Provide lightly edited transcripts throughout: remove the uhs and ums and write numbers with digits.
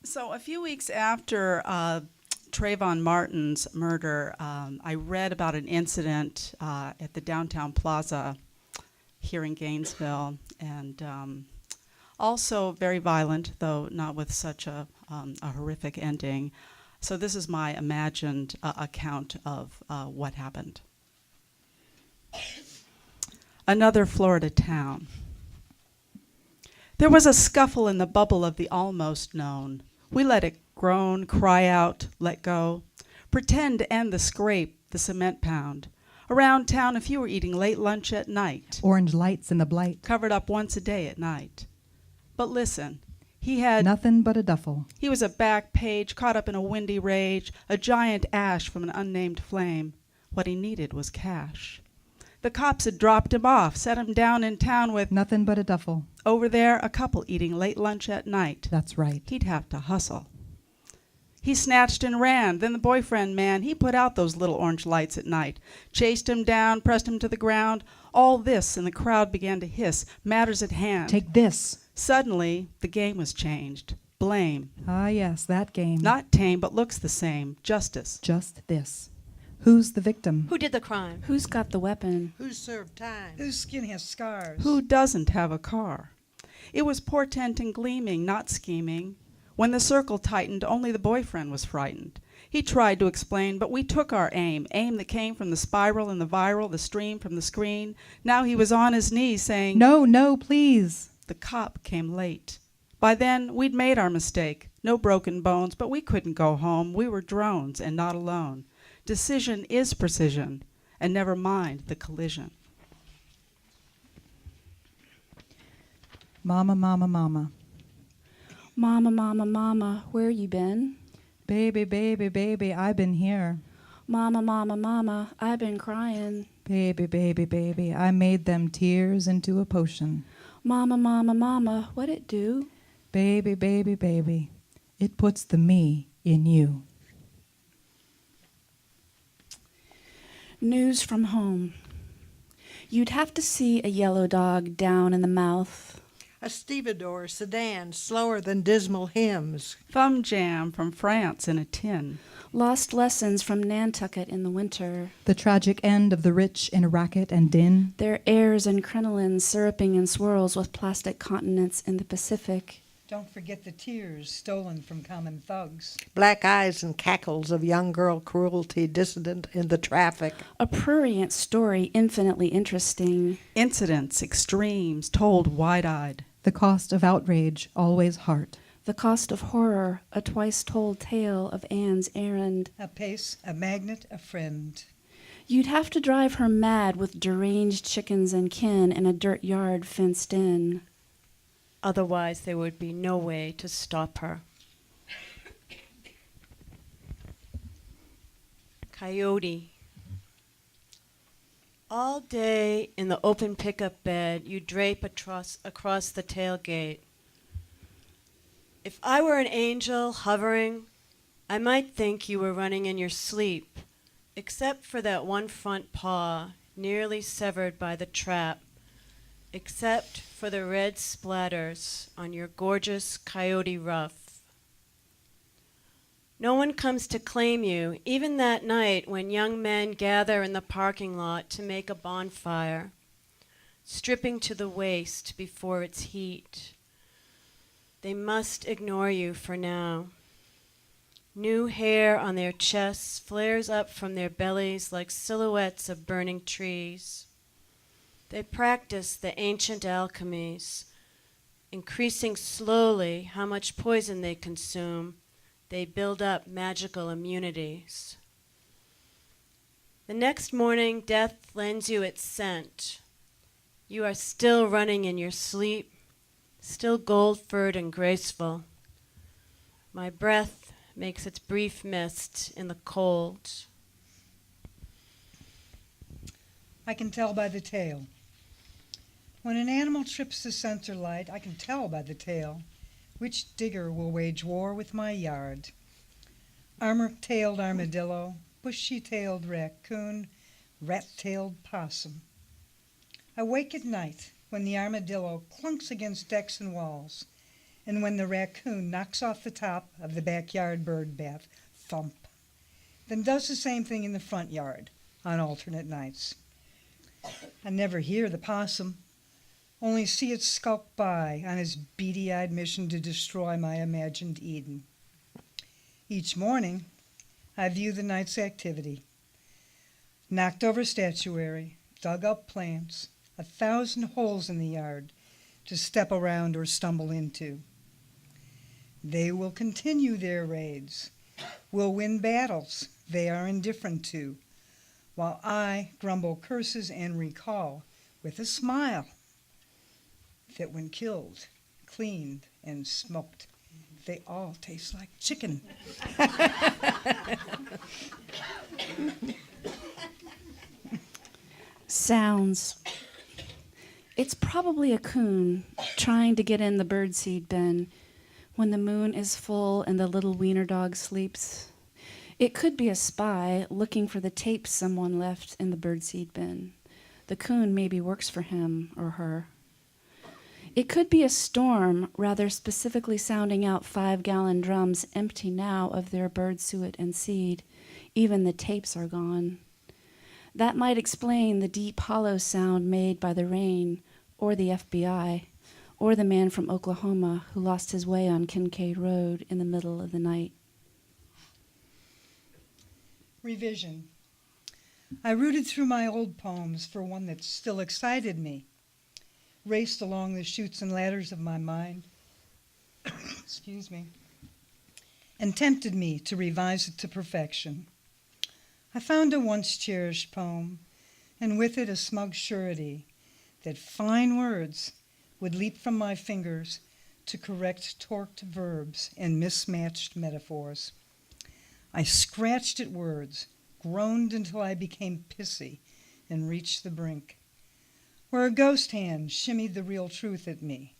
So a few weeks after Trayvon Martin's murder, I read about an incident at the downtown plaza here in Gainesville, and also very violent, though not with such a horrific ending. So this is my imagined account of what happened. Another Florida town. There was a scuffle in the bubble of the almost known. We let it groan, cry out, let go, pretend to end the scrape, the cement pound. Around town, a few were eating late lunch at night, Orange lights in the blight. covered up once a day at night. But listen, he had Nothing but a duffel. he was a back page, caught up in a windy rage, a giant ash from an unnamed flame. What he needed was cash. The cops had dropped him off, set him down in town with, Nothing but a duffel. over there, a couple eating late lunch at night. That's right. He'd have to hustle. He snatched and ran. Then the boyfriend man, he put out those little orange lights at night, chased him down, pressed him to the ground. All this, and the crowd began to hiss, matters at hand. Take this. Suddenly, the game was changed. Blame. Ah, yes, that game. Not tame, but looks the same. Justice. Just this. Who's the victim? Who did the crime? Who's got the weapon? Who served time? Whose skin has scars? Who doesn't have a car? It was portent and gleaming, not scheming. When the circle tightened, only the boyfriend was frightened. He tried to explain, but we took our aim that came from the spiral and the viral, the stream from the screen. Now he was on his knees saying, No, no, please. The cop came late. By then, we'd made our mistake. No broken bones, but we couldn't go home. We were drones and not alone. Decision is precision, and never mind the collision. Mama, mama, mama. Mama, mama, mama, where you been? Baby, baby, baby, I've been here. Mama, mama, mama, I've been crying. Baby, baby, baby, I made them tears into a potion. Mama, mama, mama, what it do? Baby, baby, baby, it puts the me in you. News from home. You'd have to see a yellow dog down in the mouth. A stevedore sedan, slower than dismal hymns. Thumb jam from France in a tin. Lost lessons from Nantucket in the winter. The tragic end of the rich in racket and din. Their airs and crinolines syruping in swirls with plastic continents in the Pacific. Don't forget the tears stolen from common thugs. Black eyes and cackles of young girl cruelty dissident in the traffic. A prurient story infinitely interesting. Incidents, extremes, told wide-eyed. The cost of outrage, always heart. The cost of horror, a twice-told tale of Anne's errand. A pace, a magnet, a friend. You'd have to drive her mad with deranged chickens and kin in a dirt yard fenced in. Otherwise, there would be no way to stop her. Coyote. All day in the open pickup bed, you drape across the tailgate. If I were an angel hovering, I might think you were running in your sleep, except for that one front paw, nearly severed by the trap, except for the red splatters on your gorgeous coyote ruff. No one comes to claim you, even that night when young men gather in the parking lot to make a bonfire, stripping to the waist before its heat. They must ignore you for now. New hair on their chests flares up from their bellies like silhouettes of burning trees. They practice the ancient alchemies, increasing slowly how much poison they consume. They build up magical immunities. The next morning, death lends you its scent. You are still running in your sleep, still gold-furred and graceful. My breath makes its brief mist in the cold. I can tell by the tail. When an animal trips the sensor light, I can tell by the tail which digger will wage war with my yard. Armor-tailed armadillo, bushy-tailed raccoon, rat-tailed possum. I wake at night when the armadillo clunks against decks and walls and when the raccoon knocks off the top of the backyard bird bath, thump, then does the same thing in the front yard on alternate nights. I never hear the possum, only see it skulk by on his beady-eyed mission to destroy my imagined Eden. Each morning, I view the night's activity. Knocked over statuary, dug up plants, 1,000 holes in the yard to step around or stumble into. They will continue their raids, will win battles they are indifferent to, while I grumble curses and recall with a smile that when killed, cleaned, and smoked, they all taste like chicken. Sounds. It's probably a coon trying to get in the birdseed bin when the moon is full and the little wiener dog sleeps. It could be a spy looking for the tapes someone left in the birdseed bin. The coon maybe works for him or her. It could be a storm, rather specifically sounding out 5-gallon drums empty now of their bird suet and seed. Even the tapes are gone. That might explain the deep hollow sound made by the rain, or the FBI, or the man from Oklahoma who lost his way on Kincaid Road in the middle of the night. Revision. I rooted through my old poems for one that still excited me, raced along the chutes and ladders of my mind, excuse me, and tempted me to revise it to perfection. I found a once cherished poem, and with it a smug surety that fine words would leap from my fingers to correct torqued verbs and mismatched metaphors. I scratched at words, groaned until I became pissy, and reached the brink, where a ghost hand shimmied the real truth at me,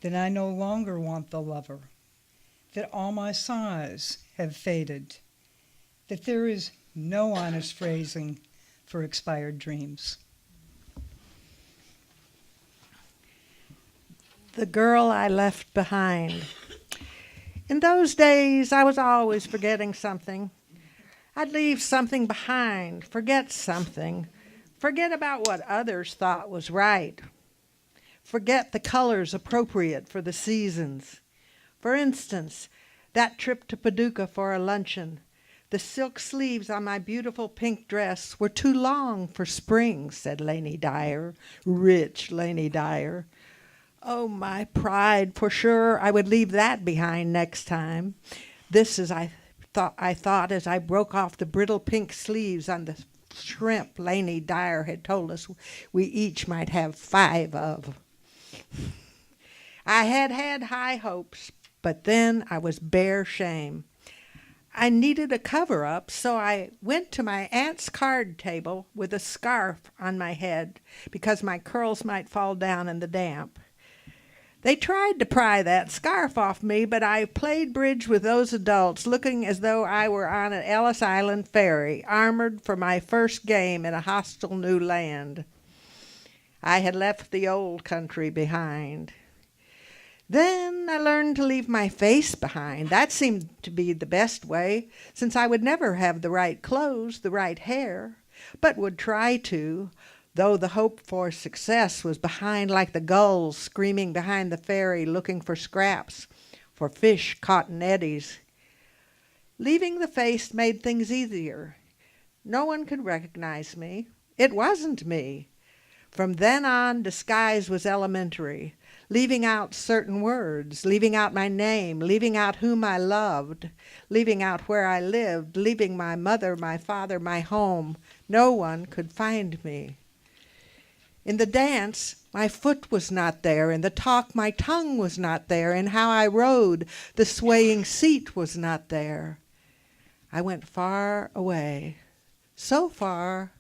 that I no longer want the lover, that all my sighs have faded, that there is no honest phrasing for expired dreams. The girl I left behind. In those days, I was always forgetting something. I'd leave something behind, forget something, forget about what others thought was right, forget the colors appropriate for the seasons. For instance, that trip to Paducah for a luncheon. The silk sleeves on my beautiful pink dress were too long for spring, said Laney Dyer, rich Laney Dyer. Oh, my pride, for sure, I would leave that behind next time. This is I thought as I broke off the brittle pink sleeves on the shrimp Laney Dyer had told us we each might have 5 of. I had high hopes, but then I was bare shame. I needed a cover-up, so I went to my aunt's card table with a scarf on my head because my curls might fall down in the damp. They tried to pry that scarf off me, but I played bridge with those adults, looking as though I were on an Ellis Island ferry, armored for my first game in a hostile new land. I had left the old country behind. Then I learned to leave my face behind. That seemed to be the best way, since I would never have the right clothes, the right hair, but would try to, though the hope for success was behind like the gulls screaming behind the ferry looking for scraps, for fish caught in eddies. Leaving the face made things easier. No one could recognize me. It wasn't me. From then on, disguise was elementary, leaving out certain words, leaving out my name, leaving out whom I loved, leaving out where I lived, leaving my mother, my father, my home. No one could find me. In the dance, my foot was not there. In the talk, my tongue was not there. In how I rode, the swaying seat was not there. I went far away, so far,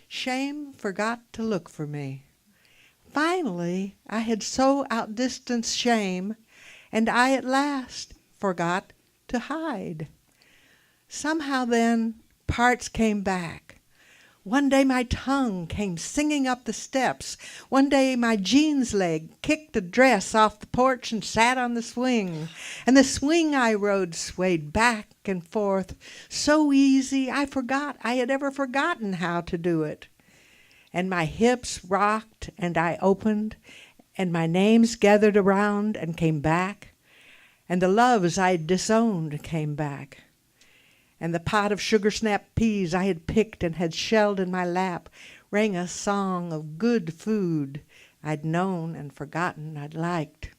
shame forgot to look for me. Finally, I had so outdistanced shame, and I at last forgot to hide. Somehow then, parts came back. One day my tongue came singing up the steps. One day my jeans leg kicked a dress off the porch and sat on the swing. And the swing I rode swayed back and forth so easy I forgot I had ever forgotten how to do it. And my hips rocked and I opened, and my names gathered around and came back, and the loves I'd disowned came back. And the pot of sugar snap peas I had picked and had shelled in my lap rang a song of good food I'd known and forgotten I'd liked.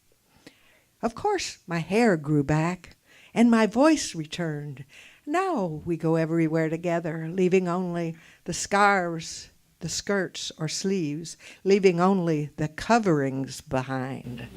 Of course, my hair grew back, and my voice returned. Now we go everywhere together, leaving only the scarves, the skirts or sleeves, leaving only the coverings behind.